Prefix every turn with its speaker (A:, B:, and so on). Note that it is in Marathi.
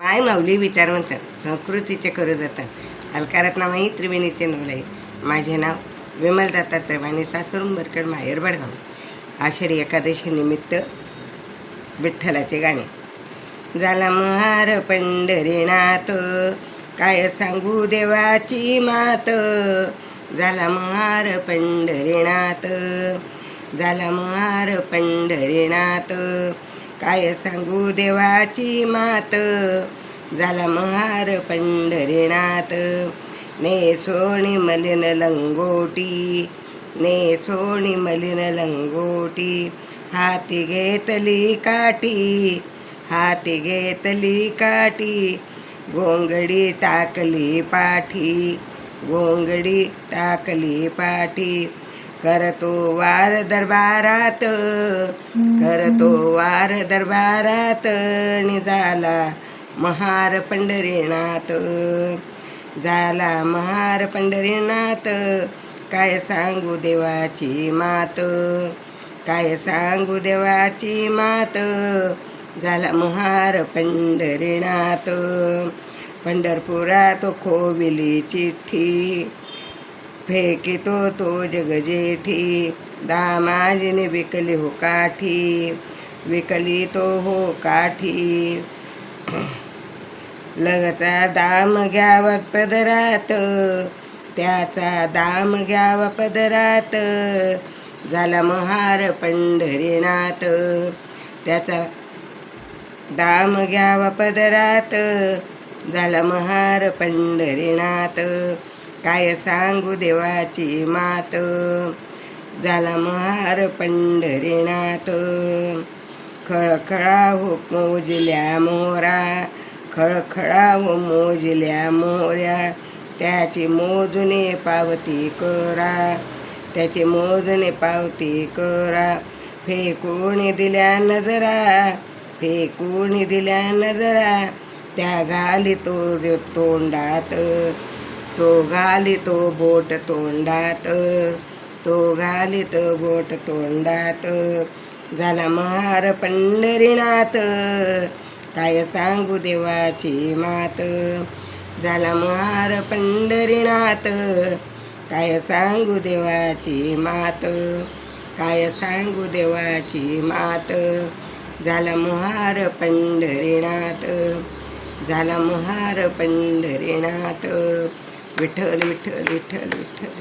A: काय माऊली विचार म्हणतात, संस्कृतीचे करू जातात अलकारत्नामाई त्रिवेणीचे नवलाई. माझे नाव विमल दत्तात्रय आणि सासुरुंबरकड माहेर बडगाव. आषाढी एकादशी निमित्त विठ्ठलाचे गाणे. झाला महार पंढरीनाथ, काय सांगू देवाची मात. झाला महार पंढरीनाथ, झाला महार पंढरीनाथ, काय सांगू देवाची मात. झाला महार पंढरीनाथ, ने सोनी मलिन लंगोटी, ने सोनी मलिन लंगोटी, हाती घेतली काठी, हाती घेतली काठी, गोंगडी टाकली पाठी, गोंगडी टाकली पाठी. करतो वार दरबारात, करतो वार दरबारात, झाला महार पंढरीनाथ. झाला महार पंढरीनाथ, काय सांगू देवाची मात, काय सांगू देवाची मात. झाला महार पंढरीनाथ. पंढरपुरात खोविली चिठ्ठी, फेकितो तो जगजेठी, दामाजीने विकली हो काठी, विकली तो हो काठी. लगता दाम घ्यावा पदरात, त्याचा दाम घ्यावा पदरात. झाला महार पंढरीनाथ, त्याचा दाम घ्यावा पदरात. झाला महार पंढरीनाथ, काय सांगू देवाची मात. झाला महार पंढरीनाथ. खळखळा हो मोजल्या मोरा, खळखळा हो मोजल्या मोऱ्या, त्याची मोजणे पावती करा, त्याची मोजणे पावती करा. फेकून दिल्या नजरा, फेकून दिल्या नजरा, त्या घाली तो तोंडात, तो घाली तो बोट तोंडात, तो घाली तो बोट तोंडात. झाला महार पंढरीनाथ, काय सांगू देवाची मात. झाला महार पंढरीनाथ, काय सांगू देवाची मात, काय सांगू देवाची मात. झाला महार पंढरीनाथ, झाला महार पंढरीनाथ. विठ्ठल विठ्ठल विठ्ठल विठ्ठल.